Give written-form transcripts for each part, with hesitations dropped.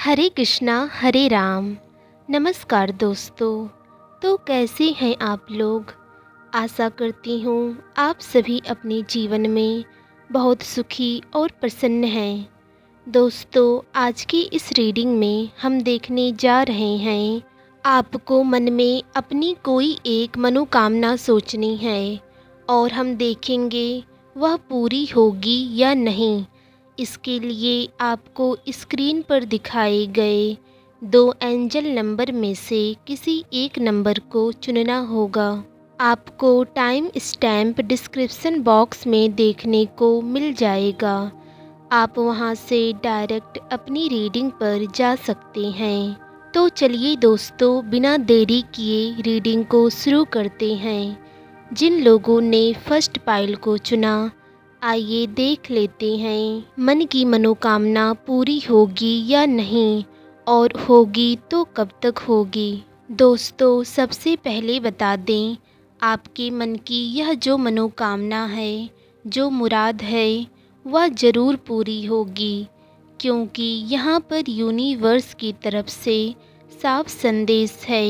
हरे कृष्णा हरे राम। नमस्कार दोस्तों। तो कैसे हैं आप लोग। आशा करती हूँ आप सभी अपने जीवन में बहुत सुखी और प्रसन्न हैं। दोस्तों, आज की इस रीडिंग में हम देखने जा रहे हैं, आपको मन में अपनी कोई एक मनोकामना सोचनी है और हम देखेंगे वह पूरी होगी या नहीं। इसके लिए आपको स्क्रीन पर दिखाए गए 2 एंजल नंबर में से किसी एक नंबर को चुनना होगा। आपको टाइम स्टैम्प डिस्क्रिप्शन बॉक्स में देखने को मिल जाएगा। आप वहां से डायरेक्ट अपनी रीडिंग पर जा सकते हैं। तो चलिए दोस्तों, बिना देरी किए रीडिंग को शुरू करते हैं। जिन लोगों ने फर्स्ट पाइल को चुना, आइए देख लेते हैं मन की मनोकामना पूरी होगी या नहीं, और होगी तो कब तक होगी। दोस्तों, सबसे पहले बता दें, आपके मन की यह जो मनोकामना है, जो मुराद है, वह ज़रूर पूरी होगी, क्योंकि यहाँ पर यूनिवर्स की तरफ से साफ संदेश है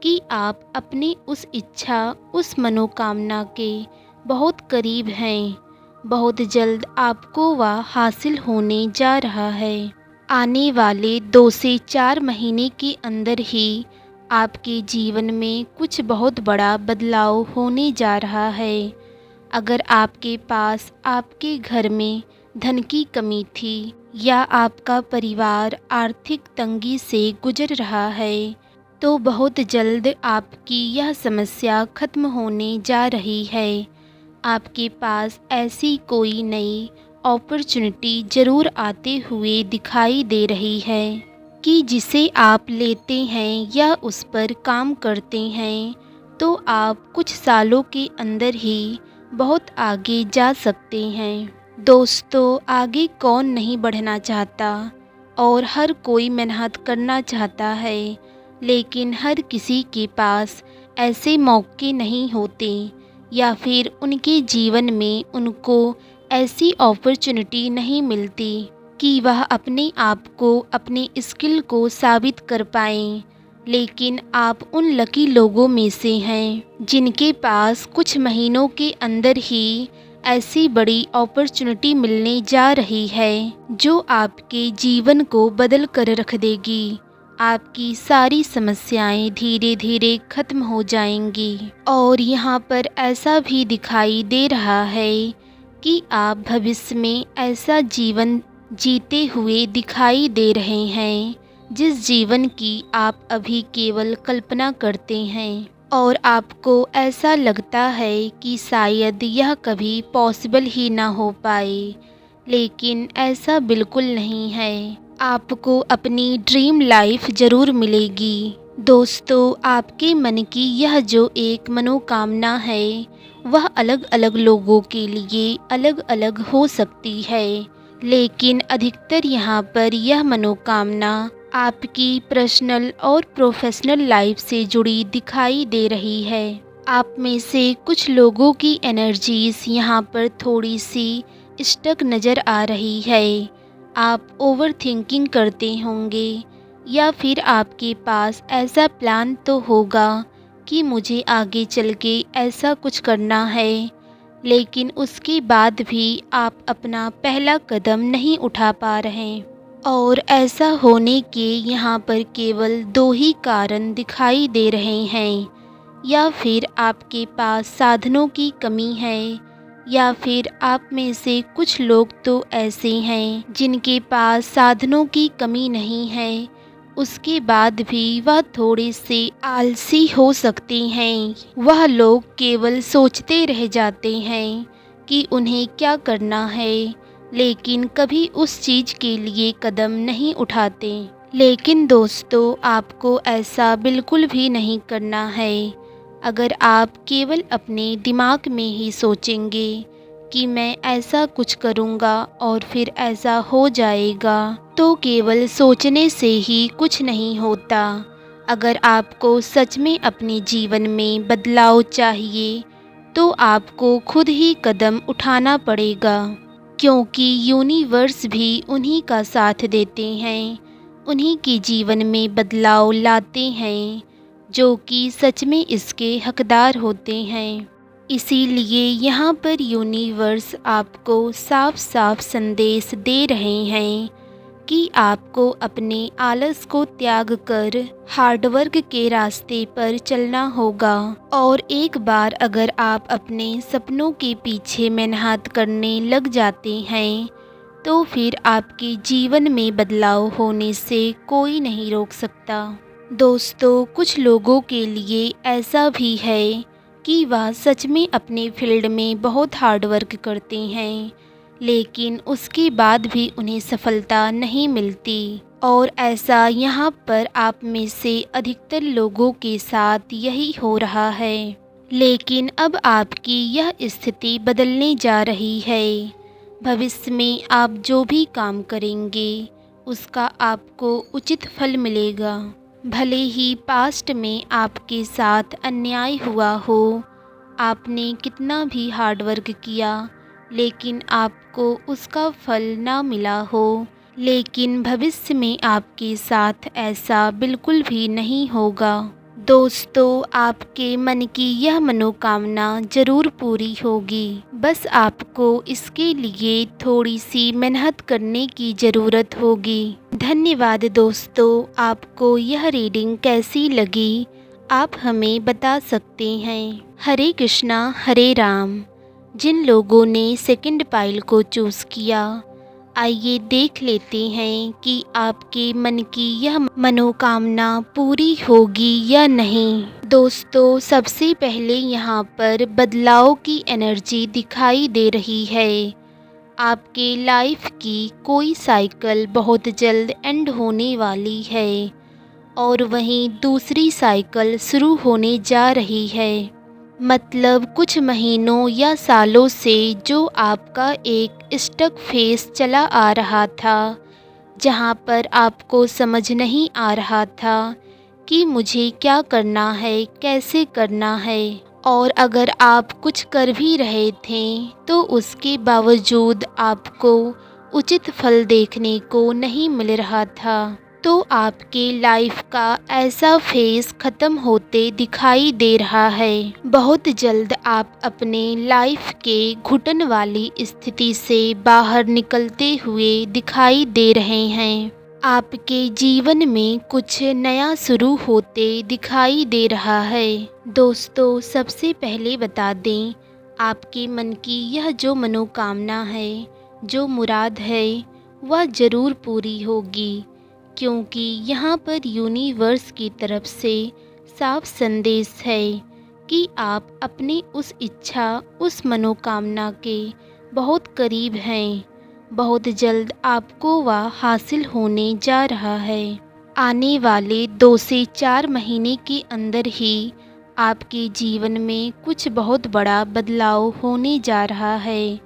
कि आप अपनी उस इच्छा, उस मनोकामना के बहुत करीब हैं। बहुत जल्द आपको वह हासिल होने जा रहा है। आने वाले 2 से 4 महीने के अंदर ही आपके जीवन में कुछ बहुत बड़ा बदलाव होने जा रहा है। अगर आपके पास आपके घर में धन की कमी थी या आपका परिवार आर्थिक तंगी से गुजर रहा है, तो बहुत जल्द आपकी यह समस्या खत्म होने जा रही है। आपके पास ऐसी कोई नई अपॉर्चुनिटी ज़रूर आते हुए दिखाई दे रही है कि जिसे आप लेते हैं या उस पर काम करते हैं, तो आप कुछ सालों के अंदर ही बहुत आगे जा सकते हैं। दोस्तों, आगे कौन नहीं बढ़ना चाहता और हर कोई मेहनत करना चाहता है, लेकिन हर किसी के पास ऐसे मौके नहीं होते या फिर उनके जीवन में उनको ऐसी अपॉर्चुनिटी नहीं मिलती कि वह अपने आप को, अपने स्किल को साबित कर पाएं। लेकिन आप उन लकी लोगों में से हैं जिनके पास कुछ महीनों के अंदर ही ऐसी बड़ी अपॉर्चुनिटी मिलने जा रही है जो आपके जीवन को बदल कर रख देगी। आपकी सारी समस्याएं धीरे धीरे खत्म हो जाएंगी। और यहाँ पर ऐसा भी दिखाई दे रहा है कि आप भविष्य में ऐसा जीवन जीते हुए दिखाई दे रहे हैं जिस जीवन की आप अभी केवल कल्पना करते हैं, और आपको ऐसा लगता है कि शायद यह कभी पॉसिबल ही ना हो पाए। लेकिन ऐसा बिल्कुल नहीं है। आपको अपनी ड्रीम लाइफ ज़रूर मिलेगी। दोस्तों, आपके मन की यह जो एक मनोकामना है, वह अलग अलग लोगों के लिए अलग अलग हो सकती है, लेकिन अधिकतर यहाँ पर यह मनोकामना आपकी पर्सनल और प्रोफेशनल लाइफ से जुड़ी दिखाई दे रही है। आप में से कुछ लोगों की एनर्जीज यहाँ पर थोड़ी सी स्टक नज़र आ रही है। आप ओवर थिंकिंग करते होंगे, या फिर आपके पास ऐसा प्लान तो होगा कि मुझे आगे चल के ऐसा कुछ करना है, लेकिन उसके बाद भी आप अपना पहला कदम नहीं उठा पा रहे। और ऐसा होने के यहाँ पर केवल 2 ही कारण दिखाई दे रहे हैं। या फिर आपके पास साधनों की कमी है, या फिर आप में से कुछ लोग तो ऐसे हैं जिनके पास साधनों की कमी नहीं है, उसके बाद भी वह थोड़े से आलसी हो सकते हैं। वह लोग केवल सोचते रह जाते हैं कि उन्हें क्या करना है, लेकिन कभी उस चीज़ के लिए कदम नहीं उठाते। लेकिन दोस्तों, आपको ऐसा बिल्कुल भी नहीं करना है। अगर आप केवल अपने दिमाग में ही सोचेंगे कि मैं ऐसा कुछ करूँगा और फिर ऐसा हो जाएगा, तो केवल सोचने से ही कुछ नहीं होता। अगर आपको सच में अपने जीवन में बदलाव चाहिए, तो आपको खुद ही कदम उठाना पड़ेगा, क्योंकि यूनिवर्स भी उन्हीं का साथ देते हैं। उन्हीं के जीवन में बदलाव लाते हैं जो कि सच में इसके हकदार होते हैं। इसीलिए यहाँ पर यूनिवर्स आपको साफ साफ संदेश दे रहे हैं कि आपको अपने आलस को त्याग कर हार्डवर्क के रास्ते पर चलना होगा। और एक बार अगर आप अपने सपनों के पीछे मेहनत करने लग जाते हैं तो फिर आपके जीवन में बदलाव होने से कोई नहीं रोक सकता। दोस्तों, कुछ लोगों के लिए ऐसा भी है कि वह सच में अपने फील्ड में बहुत हार्डवर्क करते हैं, लेकिन उसके बाद भी उन्हें सफलता नहीं मिलती। और ऐसा यहाँ पर आप में से अधिकतर लोगों के साथ यही हो रहा है। लेकिन अब आपकी यह स्थिति बदलने जा रही है। भविष्य में आप जो भी काम करेंगे उसका आपको उचित फल मिलेगा। भले ही पास्ट में आपके साथ अन्याय हुआ हो, आपने कितना भी हार्डवर्क किया लेकिन आपको उसका फल ना मिला हो, लेकिन भविष्य में आपके साथ ऐसा बिल्कुल भी नहीं होगा। दोस्तों, आपके मन की यह मनोकामना ज़रूर पूरी होगी। बस आपको इसके लिए थोड़ी सी मेहनत करने की ज़रूरत होगी। धन्यवाद दोस्तों, आपको यह रीडिंग कैसी लगी आप हमें बता सकते हैं। हरे कृष्णा हरे राम। जिन लोगों ने सेकंड पाइल को चूज़ किया, आइए देख लेते हैं कि आपके मन की यह मनोकामना पूरी होगी या नहीं। दोस्तों, सबसे पहले यहाँ पर बदलाव की एनर्जी दिखाई दे रही है। आपके लाइफ की कोई साइकिल बहुत जल्द एंड होने वाली है और वहीं दूसरी साइकिल शुरू होने जा रही है। मतलब कुछ महीनों या सालों से जो आपका एक स्टक फेस चला आ रहा था, जहाँ पर आपको समझ नहीं आ रहा था कि मुझे क्या करना है, कैसे करना है। और अगर आप कुछ कर भी रहे थे तो उसके बावजूद आपको उचित फल देखने को नहीं मिल रहा था। तो आपके लाइफ का ऐसा फेज ख़त्म होते दिखाई दे रहा है। बहुत जल्द आप अपने लाइफ के घुटन वाली स्थिति से बाहर निकलते हुए दिखाई दे रहे हैं। आपके जीवन में कुछ नया शुरू होते दिखाई दे रहा है। दोस्तों, सबसे पहले बता दें, आपके मन की यह जो मनोकामना है, जो मुराद है, वह ज़रूर पूरी होगी, क्योंकि यहाँ पर यूनिवर्स की तरफ से साफ संदेश है कि आप अपनी उस इच्छा, उस मनोकामना के बहुत करीब हैं। बहुत जल्द आपको वह हासिल होने जा रहा है। आने वाले 2 से 4 महीने के अंदर ही आपके जीवन में कुछ बहुत बड़ा बदलाव होने जा रहा है।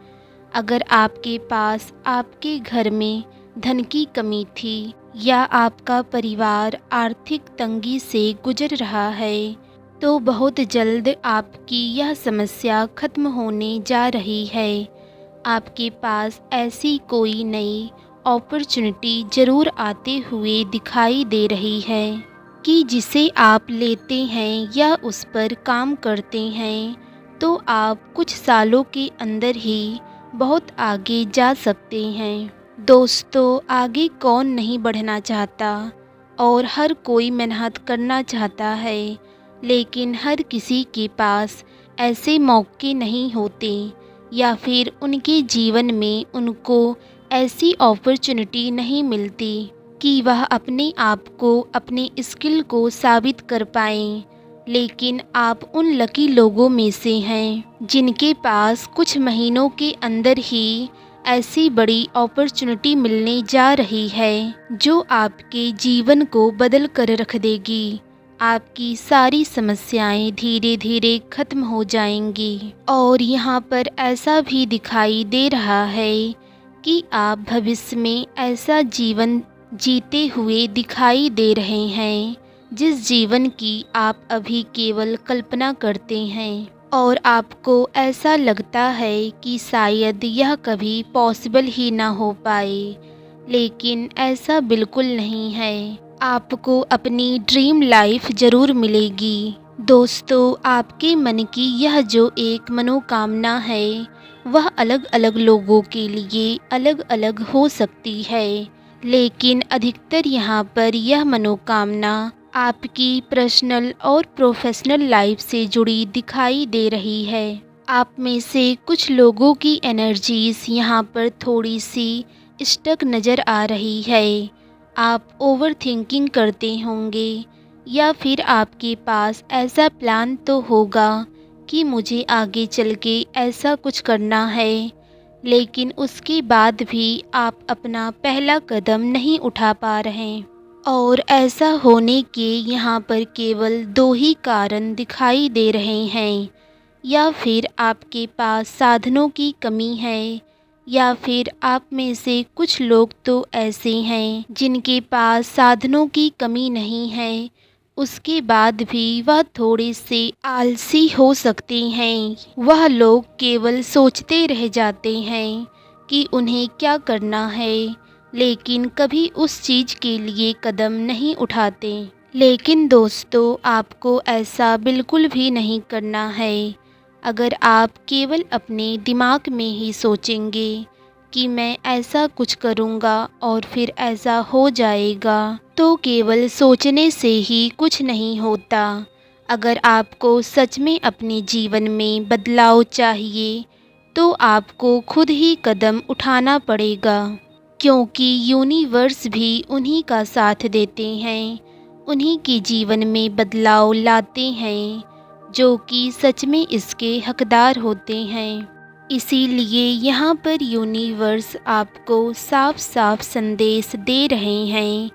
अगर आपके पास आपके घर में धन की कमी थी या आपका परिवार आर्थिक तंगी से गुजर रहा है, तो बहुत जल्द आपकी यह समस्या खत्म होने जा रही है। आपके पास ऐसी कोई नई अपॉर्चुनिटी ज़रूर आते हुए दिखाई दे रही है कि जिसे आप लेते हैं या उस पर काम करते हैं तो आप कुछ सालों के अंदर ही बहुत आगे जा सकते हैं। दोस्तों, आगे कौन नहीं बढ़ना चाहता और हर कोई मेहनत करना चाहता है, लेकिन हर किसी के पास ऐसे मौके नहीं होते या फिर उनके जीवन में उनको ऐसी अपॉर्चुनिटी नहीं मिलती कि वह अपने आप को, अपने स्किल को साबित कर पाएं। लेकिन आप उन लकी लोगों में से हैं जिनके पास कुछ महीनों के अंदर ही ऐसी बड़ी अपॉर्चुनिटी मिलने जा रही है जो आपके जीवन को बदल कर रख देगी। आपकी सारी समस्याएं धीरे धीरे खत्म हो जाएंगी। और यहाँ पर ऐसा भी दिखाई दे रहा है कि आप भविष्य में ऐसा जीवन जीते हुए दिखाई दे रहे हैं जिस जीवन की आप अभी केवल कल्पना करते हैं और आपको ऐसा लगता है कि शायद यह कभी पॉसिबल ही ना हो पाए। लेकिन ऐसा बिल्कुल नहीं है। आपको अपनी ड्रीम लाइफ ज़रूर मिलेगी। दोस्तों, आपके मन की यह जो एक मनोकामना है वह अलग अलग लोगों के लिए अलग अलग हो सकती है, लेकिन अधिकतर यहाँ पर यह मनोकामना आपकी पर्सनल और प्रोफेशनल लाइफ से जुड़ी दिखाई दे रही है। आप में से कुछ लोगों की एनर्जीज यहाँ पर थोड़ी सी स्टक नज़र आ रही है। आप ओवर थिंकिंग करते होंगे, या फिर आपके पास ऐसा प्लान तो होगा कि मुझे आगे चल के ऐसा कुछ करना है, लेकिन उसके बाद भी आप अपना पहला कदम नहीं उठा पा रहे। और ऐसा होने के यहाँ पर केवल दो ही कारण दिखाई दे रहे हैं। या फिर आपके पास साधनों की कमी है, या फिर आप में से कुछ लोग तो ऐसे हैं जिनके पास साधनों की कमी नहीं है, उसके बाद भी वह थोड़े से आलसी हो सकते हैं। वह लोग केवल सोचते रह जाते हैं कि उन्हें क्या करना है, लेकिन कभी उस चीज़ के लिए कदम नहीं उठाते। लेकिन दोस्तों, आपको ऐसा बिल्कुल भी नहीं करना है। अगर आप केवल अपने दिमाग में ही सोचेंगे कि मैं ऐसा कुछ करूँगा और फिर ऐसा हो जाएगा, तो केवल सोचने से ही कुछ नहीं होता। अगर आपको सच में अपने जीवन में बदलाव चाहिए, तो आपको खुद ही कदम उठाना पड़ेगा, क्योंकि यूनिवर्स भी उन्हीं का साथ देते हैं, उन्हीं के जीवन में बदलाव लाते हैं जो कि सच में इसके हकदार होते हैं। इसीलिए यहाँ पर यूनिवर्स आपको साफ साफ संदेश दे रहे हैं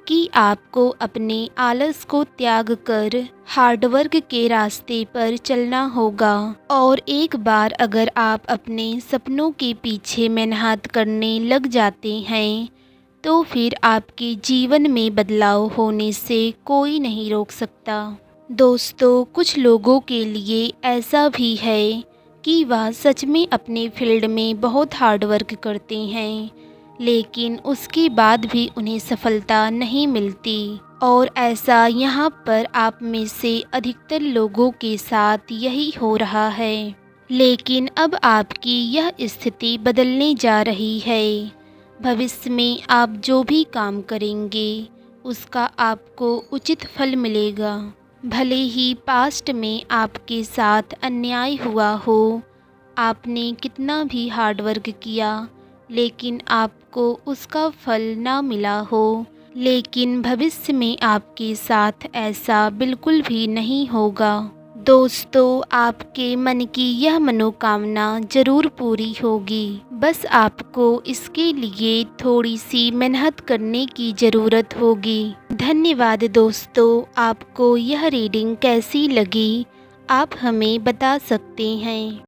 कि आपको अपने आलस को त्याग कर हार्डवर्क के रास्ते पर चलना होगा। और एक बार अगर आप अपने सपनों के पीछे मेहनत करने लग जाते हैं, तो फिर आपके जीवन में बदलाव होने से कोई नहीं रोक सकता। दोस्तों, कुछ लोगों के लिए ऐसा भी है कि वह सच में अपने फील्ड में बहुत हार्डवर्क करते हैं, लेकिन उसके बाद भी उन्हें सफलता नहीं मिलती। और ऐसा यहाँ पर आप में से अधिकतर लोगों के साथ यही हो रहा है। लेकिन अब आपकी यह स्थिति बदलने जा रही है। भविष्य में आप जो भी काम करेंगे उसका आपको उचित फल मिलेगा। भले ही पास्ट में आपके साथ अन्याय हुआ हो, आपने कितना भी हार्डवर्क किया लेकिन आपको उसका फल ना मिला हो, लेकिन भविष्य में आपके साथ ऐसा बिल्कुल भी नहीं होगा। दोस्तों, आपके मन की यह मनोकामना ज़रूर पूरी होगी। बस आपको इसके लिए थोड़ी सी मेहनत करने की ज़रूरत होगी। धन्यवाद दोस्तों। आपको यह रीडिंग कैसी लगी, आप हमें बता सकते हैं।